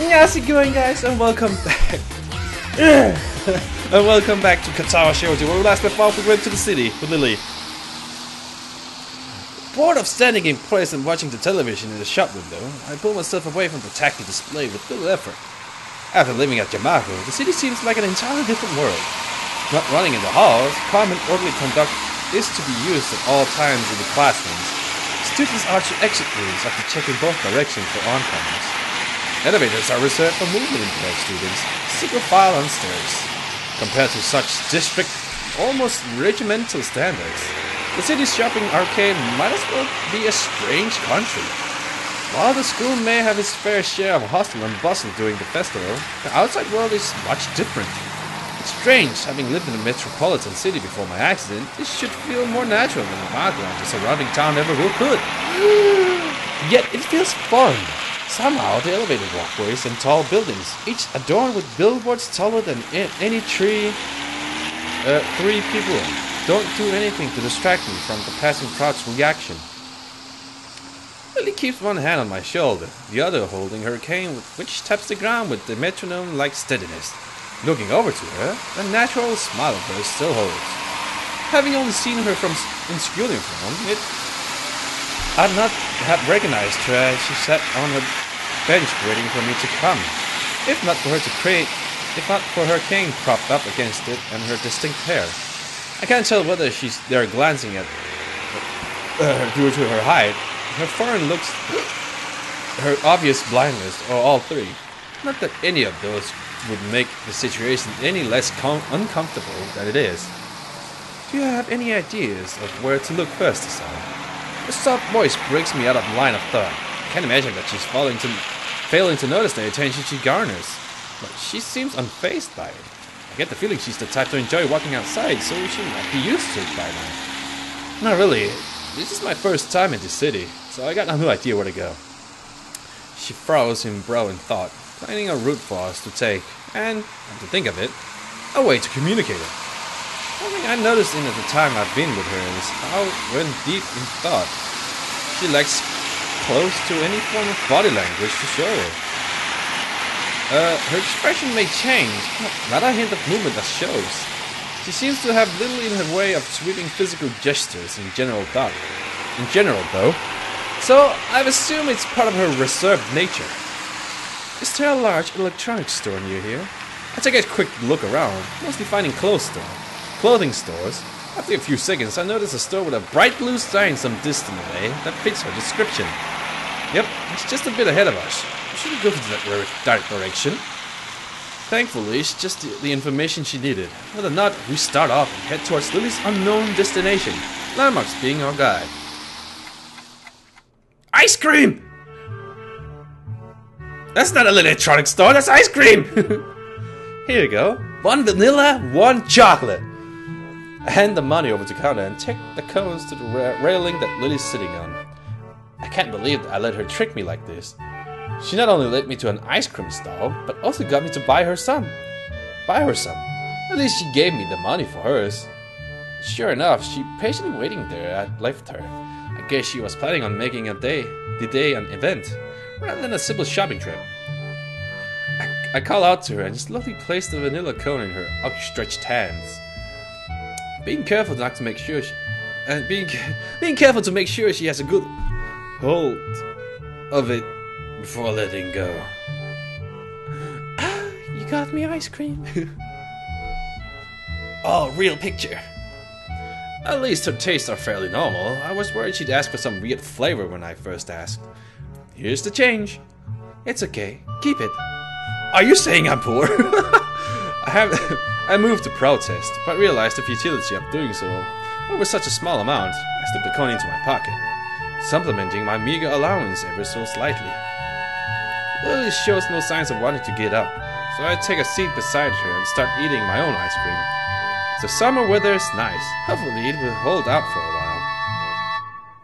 How's it going, guys? And welcome back. And welcome back to Katawa Shoujo, where we last left off. We went to the city with Lily. Bored of standing in place and watching the television in the shop window, I pulled myself away from the tacky display with little effort. After living at Yamago, the city seems like an entirely different world. Not running in the halls, calm and orderly conduct is to be used at all times in the classrooms. Students are to exit rooms after checking both directions for oncomers. Elevators are reserved for movement-impaired students, single file on stairs. Compared to such strict, almost regimental standards, the city's shopping arcade might as well be a strange country. While the school may have its fair share of hustle and bustle during the festival, the outside world is much different. It's strange, having lived in a metropolitan city before my accident, this should feel more natural than the background the surrounding town ever could. Yet it feels foreign. Somehow the elevated walkways and tall buildings, each adorned with billboards taller than any three people, don't do anything to distract me from the passing crowd's reaction. Lily keeps one hand on my shoulder, the other holding her cane, which taps the ground with the metronome-like steadiness. Looking over to her, the natural smile of hers still holds. Having only seen her in school uniform, I'd not have recognized her as she sat on her bench waiting for me to come. If not for her cane propped up against it and her distinct hair. I can't tell whether she's there glancing at her due to her height, her foreign looks, her obvious blindness, or all three. Not that any of those would make the situation any less uncomfortable than it is. Do you have any ideas of where to look first, Asana? The soft voice breaks me out of line of thought. I can't imagine that she's failing to notice the attention she garners, but she seems unfazed by it. I get the feeling she's the type to enjoy walking outside, so she might be used to it by now. Not really. This is my first time in the city, so I got no idea where to go. She froze in brow in thought, planning a route for us to take, and, come to think of it, a way to communicate it. Something I noticed at the time I've been with her is how, when deep in thought, she lacks close to any form of body language to show it. Her expression may change, but not a hint of movement that shows. She seems to have little in her way of sweeping physical gestures in general, though. So I've assumed it's part of her reserved nature. Is there a large electronics store near here? I take a quick look around, mostly finding clothing stores. After a few seconds, I notice a store with a bright blue sign some distance away that fits her description. Yep, it's just a bit ahead of us. We shouldn't go to that direction. Thankfully, it's just the information she needed. Whether or not, we start off and head towards Lily's unknown destination, landmarks being our guide. Ice cream! That's not an electronics store, that's ice cream! Here you go. 1 vanilla, 1 chocolate. I hand the money over to the counter and take the cones to the railing that Lily's sitting on. I can't believe that I let her trick me like this. She not only led me to an ice cream stall, but also got me to buy her some. At least she gave me the money for hers. Sure enough, she patiently waiting there I left her. I guess she was planning on making the day an event, rather than a simple shopping trip. I call out to her and slowly place the vanilla cone in her outstretched hands. Being careful to make sure she has a good hold of it before letting go. You got me ice cream. Oh, real picture. At least her tastes are fairly normal. I was worried she'd ask for some weird flavor when I first asked. Here's the change. It's okay. Keep it. Are you saying I'm poor? I moved to protest, but realized the futility of doing so. Over such a small amount, I slipped the coin into my pocket, supplementing my meager allowance ever so slightly. Lily shows no signs of wanting to get up, so I take a seat beside her and start eating my own ice cream. The summer weather is nice. Hopefully it will hold out for a while.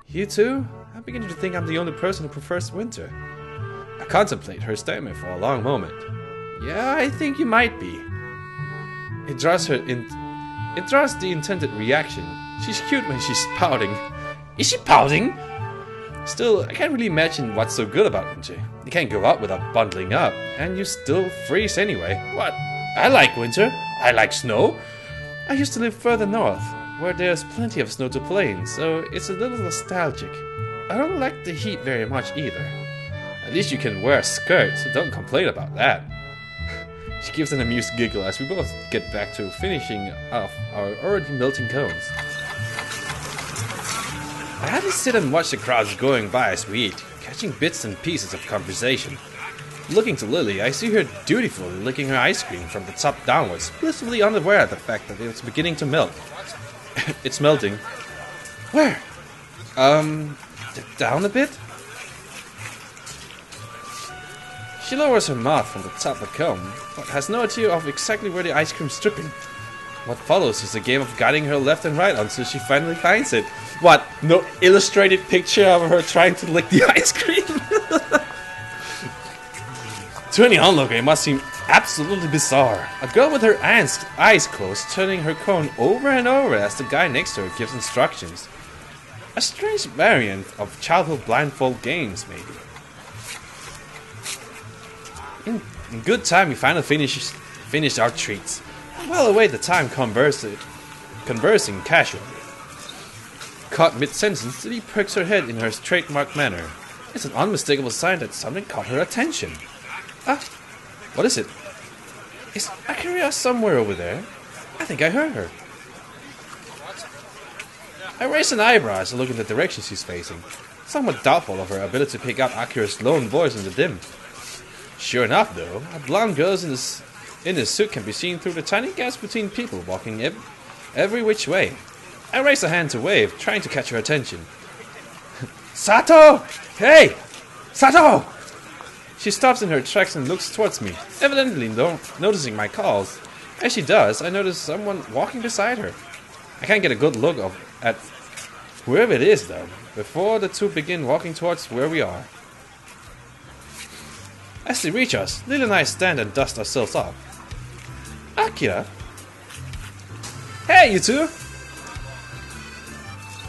You too? I'm beginning to think I'm the only person who prefers winter. I contemplate her statement for a long moment. Yeah, I think you might be. It draws the intended reaction. She's cute when she's pouting. Is she pouting? Still, I can't really imagine what's so good about winter. You can't go out without bundling up, and you still freeze anyway. What? I like winter. I like snow. I used to live further north, where there's plenty of snow to play in, so it's a little nostalgic. I don't like the heat very much either. At least you can wear a skirt, so don't complain about that. She gives an amused giggle as we both get back to finishing off our already melting cones. I had to sit and watch the crowds going by as we eat, catching bits and pieces of conversation. Looking to Lily, I see her dutifully licking her ice cream from the top downwards, blissfully unaware of the fact that it's beginning to melt. It's melting. Where? Down a bit? She lowers her mouth from the top of the cone, but has no idea of exactly where the ice cream's dripping. What follows is a game of guiding her left and right until she finally finds it. What? No illustrated picture of her trying to lick the ice cream? To any onlooker, it must seem absolutely bizarre. A girl with her eyes closed, turning her cone over and over as the guy next to her gives instructions. A strange variant of childhood blindfold games, maybe. In good time, we finally finished our treats. Well away the time conversing casually. Caught mid-sentence, Lily perks her head in her trademark manner. It's an unmistakable sign that something caught her attention. Ah, what is it? Is Akira somewhere over there? I think I heard her. I raise an eyebrow as I look in the direction she's facing, somewhat doubtful of her ability to pick out Akira's lone voice in the dim. Sure enough, though, a blonde girl in this suit can be seen through the tiny gaps between people walking every which way. I raise a hand to wave, trying to catch her attention. Sato! Hey! Sato! She stops in her tracks and looks towards me, evidently noticing my calls. As she does, I notice someone walking beside her. I can't get a good look at whoever it is, though, before the two begin walking towards where we are. As they reach us, Lily and I stand and dust ourselves off. Akira? Hey, you two!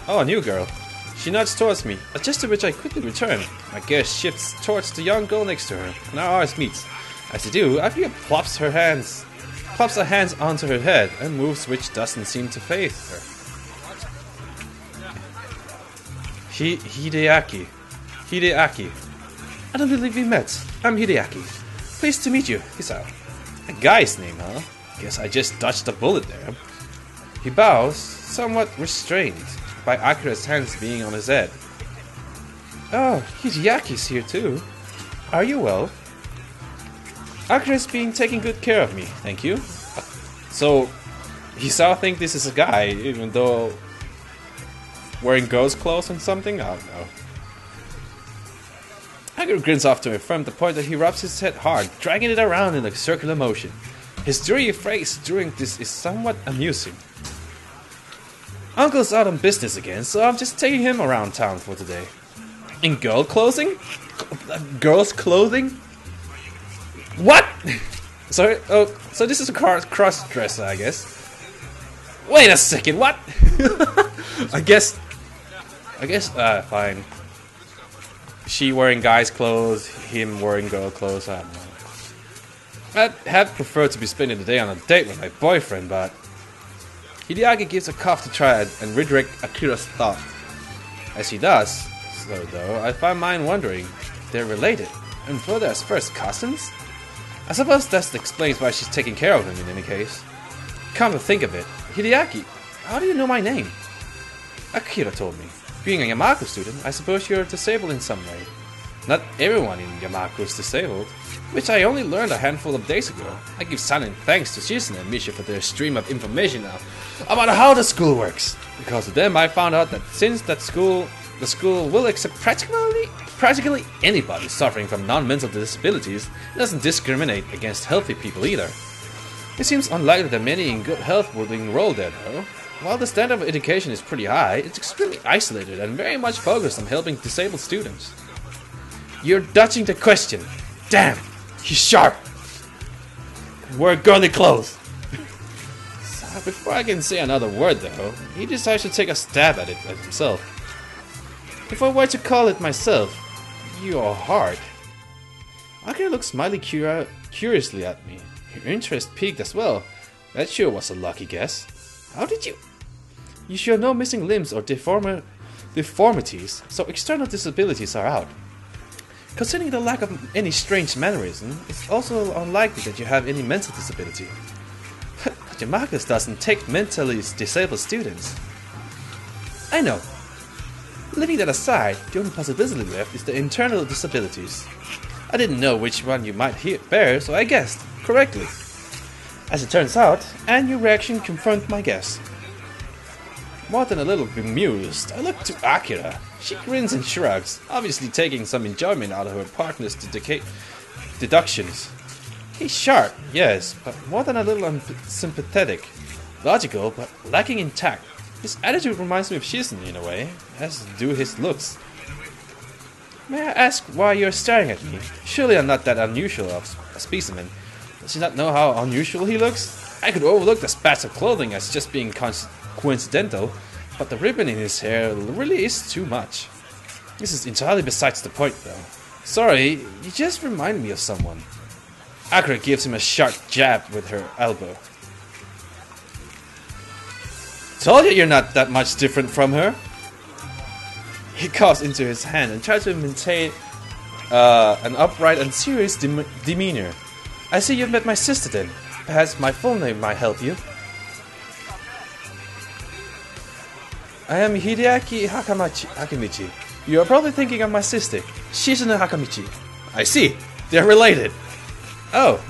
Oh, a new girl. She nods towards me, a gesture to which I quickly return. My gaze shifts towards the young girl next to her, and our eyes meet. As they do, Akira plops her hands onto her head, a move which doesn't seem to faze her. Hideaki. I don't believe we met. I'm Hideaki. Pleased to meet you, Hisao. A guy's name, huh? Guess I just dodged a bullet there. He bows, somewhat restrained by Akira's hands being on his head. Oh, Hideaki's here too. Are you well? Akira's been taking good care of me, thank you. So, Hisao think this is a guy, even though wearing girl's clothes and something? I don't know. Akira grins off to affirm the point that he rubs his head hard, dragging it around in a circular motion. His dreary face during this is somewhat amusing. Uncle's out on business again, so I'm just taking him around town for today. In girl clothing? Girl's clothing? What? Sorry, oh, so this is a cross-dresser, I guess. Wait a second, what? I guess, fine. She wearing guy's clothes, him wearing girl clothes, I don't know. I'd have preferred to be spending the day on a date with my boyfriend, but Hideaki gives a cough to try and redirect Akira's thought. As he does, so though, I find mine wondering if they're related, and further as first cousins? I suppose that explains why she's taking care of him in any case. Come to think of it, Hideaki, how do you know my name? Akira told me. Being a Yamaku student, I suppose you're disabled in some way. Not everyone in Yamaku is disabled, which I only learned a handful of days ago. I give silent thanks to Shizune and Misha for their stream of information now about how the school works. Because of them, I found out that since the school will accept practically anybody suffering from non-mental disabilities, it doesn't discriminate against healthy people either. It seems unlikely that many in good health would enroll there, though. While the standard of education is pretty high, it's extremely isolated and very much focused on helping disabled students. You're dodging the question. Damn, he's sharp. Wear girly clothes. So before I can say another word, though, he decides to take a stab at it himself. If I were to call it myself, you are hard. Akira looked smiling curiously at me. Her interest piqued as well. That sure was a lucky guess. How did you? You show no missing limbs or deformities, so external disabilities are out. Considering the lack of any strange mannerism, it's also unlikely that you have any mental disability. Yamakas doesn't take mentally disabled students. I know. Leaving that aside, the only possibility left is the internal disabilities. I didn't know which one you might bear, so I guessed correctly. As it turns out, and your reaction confirmed my guess. More than a little bemused, I look to Akira. She grins and shrugs, obviously taking some enjoyment out of her partner's deductions. He's sharp, yes, but more than a little unsympathetic. Logical, but lacking in tact. His attitude reminds me of Shizen in a way, as do his looks. May I ask why you're staring at me? Surely I'm not that unusual of a specimen. Does he not know how unusual he looks? I could overlook the spats of clothing as just being coincidental, but the ribbon in his hair really is too much. This is entirely besides the point, though. Sorry, you just remind me of someone. Akira gives him a sharp jab with her elbow. Told you you're not that much different from her. He coughs into his hand and tries to maintain an upright and serious demeanor. I see you've met my sister then. Perhaps my full name might help you. I am Hideaki Hakamichi. You are probably thinking of my sister, Shizune Hakamichi. I see. They're related. Oh,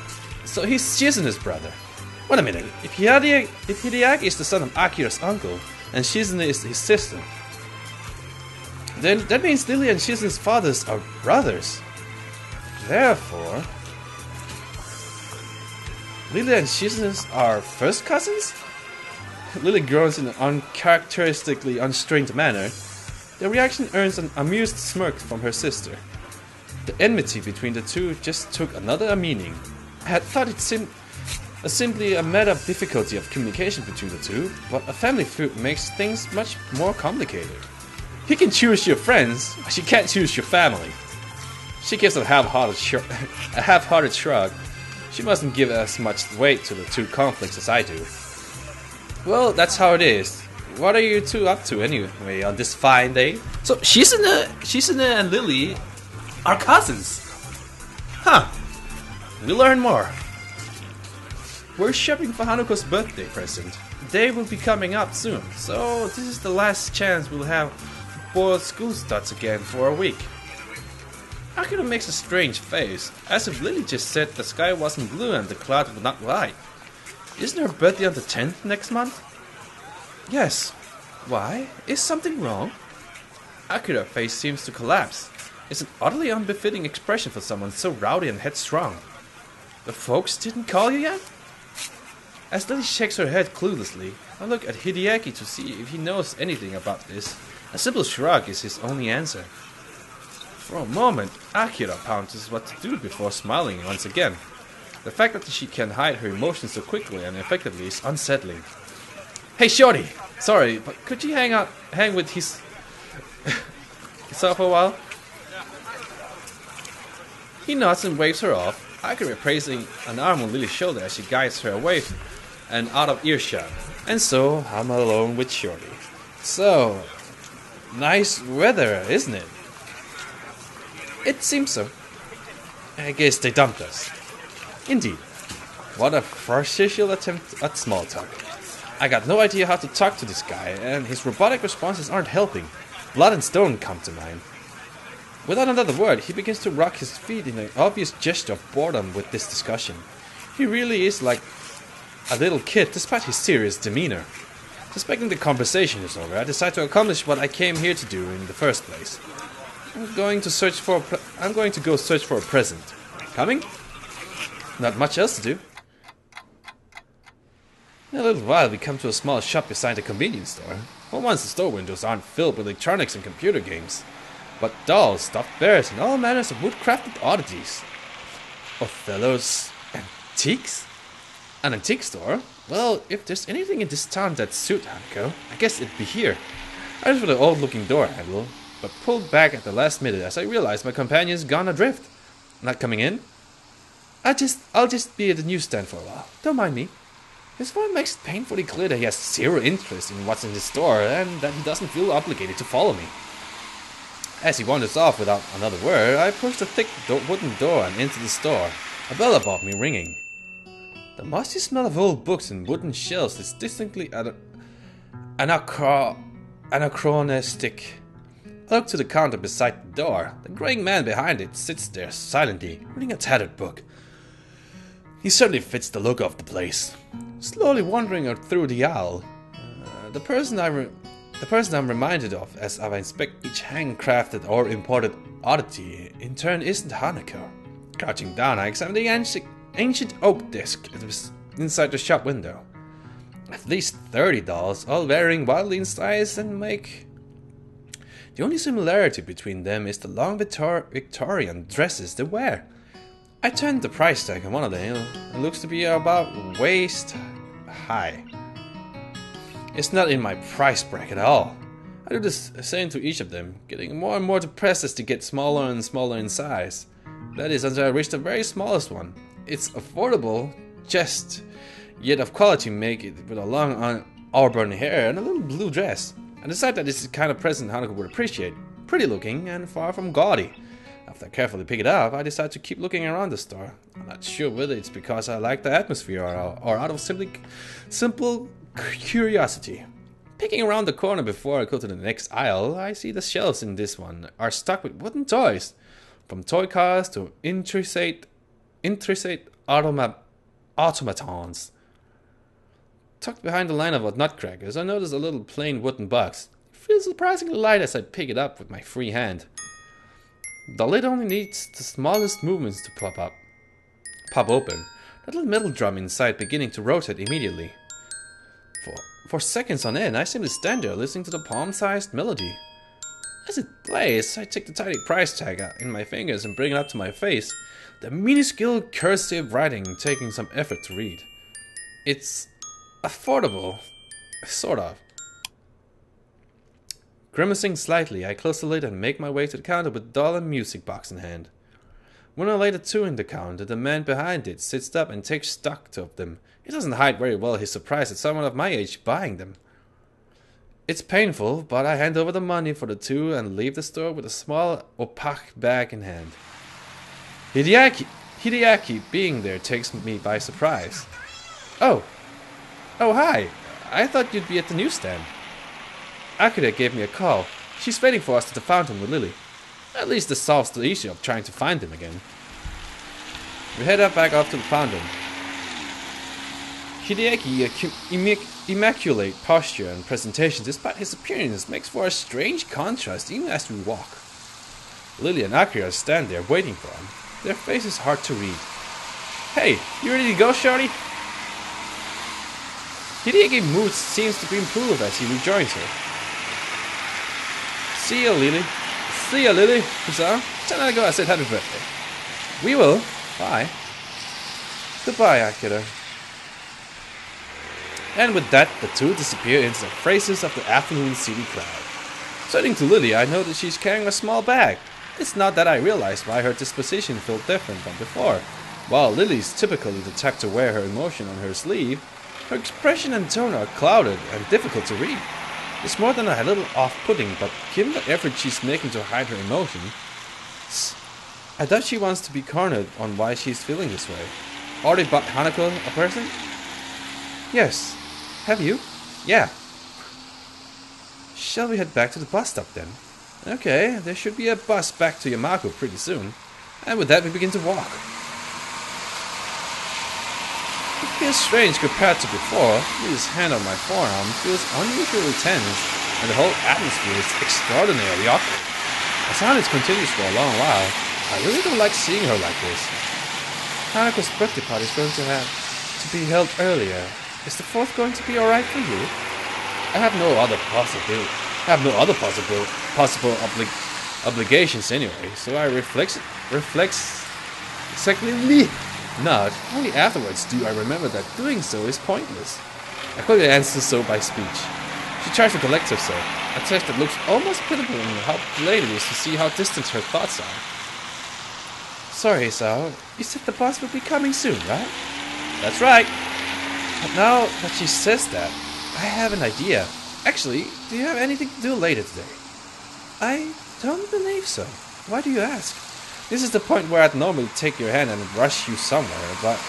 so he's Shizune's brother. Wait a minute. If Hideaki is the son of Akira's uncle, and Shizune is his sister, then that means Lily and Shizune's fathers are brothers. Therefore, Lily and Shizune's are first cousins? Lily groans in an uncharacteristically unstrained manner. The reaction earns an amused smirk from her sister. The enmity between the two just took another meaning. I had thought it simply a matter of difficulty of communication between the two, but a family feud makes things much more complicated. You can choose your friends, but you can't choose your family. She gives a half-hearted shrug. She mustn't give as much weight to the two conflicts as I do. Well, that's how it is. What are you two up to anyway on this fine day? So Shizune and Lily are cousins. Huh. We'll learn more. We're shopping for Hanuko's birthday present. The day will be coming up soon, so this is the last chance we'll have before school starts again for a week. Akira makes a strange face, as if Lily just said the sky wasn't blue and the cloud would not lie. Isn't her birthday on the 10th next month? Yes. Why? Is something wrong? Akira's face seems to collapse. It's an utterly unbefitting expression for someone so rowdy and headstrong. The folks didn't call you yet? As Lily shakes her head cluelessly, I look at Hideaki to see if he knows anything about this. A simple shrug is his only answer. For a moment, Akira ponders what to do before smiling once again. The fact that she can hide her emotions so quickly and effectively is unsettling. Hey shorty! Sorry, but could you hang with his yourself for a while? He nods and waves her off, Akira placing an arm on Lily's shoulder as she guides her away and out of earshot. And so, I'm alone with Shorty. So, nice weather, isn't it? It seems so. I guess they dumped us. Indeed. What a farcical attempt at small talk. I got no idea how to talk to this guy, and his robotic responses aren't helping. Blood and stone come to mind. Without another word, he begins to rock his feet in an obvious gesture of boredom with this discussion. He really is like a little kid, despite his serious demeanor. Suspecting the conversation is over, I decide to accomplish what I came here to do in the first place. I'm going to go search for a present. Coming? Not much else to do. In a little while, we come to a small shop beside a convenience store. For once, the store windows aren't filled with electronics and computer games, but dolls, stuffed bears, and all manners of wood-crafted oddities. Othello's antiques? An antique store? Well, if there's anything in this town that suits Hanako, I guess it'd be here. I look for the old-looking door handle. but pulled back at the last minute as I realized my companion's gone adrift. Not coming in? I'll just be at the newsstand for a while. Don't mind me. His voice makes it painfully clear that he has zero interest in what's in the store and that he doesn't feel obligated to follow me. As he wanders off without another word, I push the thick wooden door and into the store, a bell above me ringing. The musty smell of old books and wooden shelves is distinctly anachronistic. I look to the counter beside the door. The graying man behind it sits there silently, reading a tattered book. He certainly fits the look of the place. Slowly wandering through the aisle, the person I'm reminded of as I inspect each handcrafted or imported oddity in turn isn't Hanako. Crouching down, I examine the ancient oak desk inside the shop window. At least 30 dolls, all varying wildly in size and make. The only similarity between them is the long Victorian dresses they wear. I turned the price tag on one of them. It looks to be about waist high. It's not in my price bracket at all. I do the same to each of them, getting more and more depressed as they get smaller and smaller in size. That is until I reach the very smallest one. It's affordable, just yet of quality, make it with a long auburn hair and a little blue dress. I decide that it's the kind of present Hanako would appreciate. Pretty looking and far from gaudy. After I carefully pick it up, I decide to keep looking around the store. I'm not sure whether it's because I like the atmosphere or out of simple curiosity. Picking around the corner before I go to the next aisle, I see the shelves in this one are stocked with wooden toys. From toy cars to intricate automatons. Tucked behind the line of nutcrackers, I notice a little plain wooden box. It feels surprisingly light as I pick it up with my free hand. The lid only needs the smallest movements to pop open. That little metal drum inside beginning to rotate immediately. For seconds on end, I simply stand there listening to the palm-sized melody. As it plays, I take the tiny price tag out in my fingers and bring it up to my face. The minuscule cursive writing taking some effort to read. It's affordable, sort of. Grimacing slightly, I close the lid and make my way to the counter with doll and music box in hand. When I lay the two in the counter, the man behind it sits up and takes stock of them. He doesn't hide very well his surprise at someone of my age buying them. It's painful, but I hand over the money for the two and leave the store with a small, opaque bag in hand. Hideaki being there takes me by surprise. Oh, hi. I thought you'd be at the newsstand. Akira gave me a call. She's waiting for us at the fountain with Lily. At least this solves the issue of trying to find him again. We head back up to the fountain. Hideaki's immaculate posture and presentation, despite his appearance, makes for a strange contrast even as we walk. Lily and Akira stand there waiting for him. Their faces hard to read. Hey, you ready to go, shorty? Hideaki's mood seems to improve as he rejoins her. See ya, Lily. So, tell her to go. I said happy birthday. We will. Bye. Goodbye, Akira. And with that, the two disappear into the phrases of the afternoon city crowd. Turning to Lily, I notice she's carrying a small bag. It's not that I realize why her disposition felt different from before. While Lily's typically the type to wear her emotion on her sleeve, her expression and tone are clouded and difficult to read. It's more than a little off-putting, but given the effort she's making to hide her emotion, I doubt she wants to be cornered on why she's feeling this way. Already bought Hanako a present? Yes. Have you? Yeah. Shall we head back to the bus stop then? Okay, there should be a bus back to Yamako pretty soon. And with that we begin to walk. It feels strange compared to before. His hand on my forearm feels unusually tense, and the whole atmosphere is extraordinarily awkward. The silence continues for a long while. I really don't like seeing her like this. Hanako's birthday party is going to be held earlier. Is the 4th going to be alright for you? I have no other possible obligations anyway, so I reflexively nod. Only afterwards do I remember that doing so is pointless. I quickly answer so by speech. She tries to collect herself, a text that looks almost pitiful in how late it is to see how distant her thoughts are. Sorry, Sao. You said the boss would be coming soon, right? That's right. But now that she says that, I have an idea. Actually, do you have anything to do later today? I don't believe so. Why do you ask? This is the point where I'd normally take your hand and rush you somewhere, but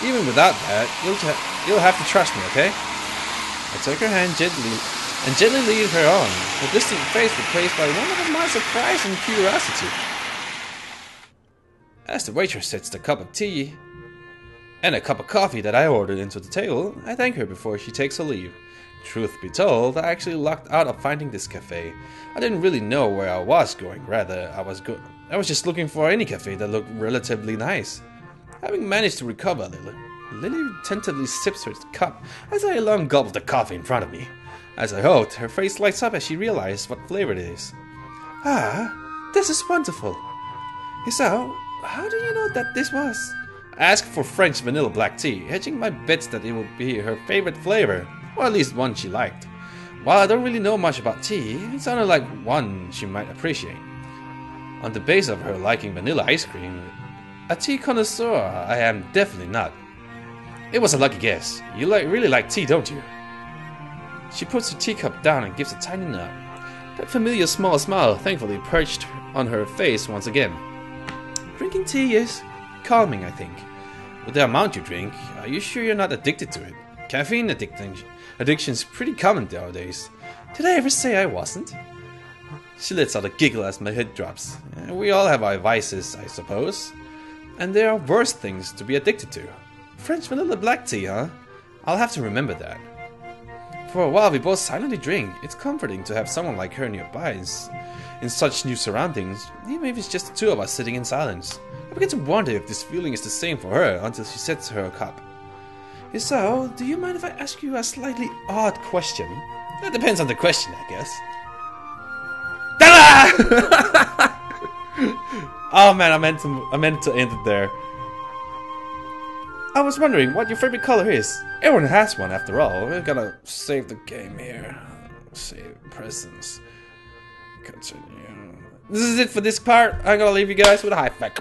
even without that, you'll have to trust me, okay? I took her hand gently and gently lead her on, her distant face replaced by one of my surprise and curiosity. As the waitress sets the cup of tea and a cup of coffee that I ordered into the table, I thank her before she takes her leave. Truth be told, I actually lucked out of finding this cafe. I didn't really know where I was going, rather I was just looking for any cafe that looked relatively nice. Having managed to recover a little, Lily tentatively sips her cup as I long gulp the coffee in front of me. As I hoped, her face lights up as she realizes what flavor it is. Ah, this is wonderful. Hisao, how do you know that this was? I asked for French vanilla black tea, hedging my bets that it would be her favorite flavor, or at least one she liked. While I don't really know much about tea, it sounded like one she might appreciate. On the base of her liking vanilla ice cream, a tea connoisseur I am definitely not. It was a lucky guess. You really like tea, don't you? She puts her teacup down and gives a tiny nod. That familiar small smile thankfully perched on her face once again. Drinking tea is calming, I think. With the amount you drink, are you sure you're not addicted to it? Caffeine addiction's pretty common nowadays. Did I ever say I wasn't? She lets out a giggle as my head drops. We all have our vices, I suppose. And there are worse things to be addicted to. French vanilla black tea, huh? I'll have to remember that. For a while we both silently drink. It's comforting to have someone like her nearby in such new surroundings, even if it's just the two of us sitting in silence. I begin to wonder if this feeling is the same for her until she sets her cup. So, do you mind if I ask you a slightly odd question? That depends on the question, I guess. Oh man, I meant to end it there. I was wondering what your favorite color is. Everyone has one after all. We're gonna save the game here. Save presents. Continue. This is it for this part. I'm gonna leave you guys with a high five.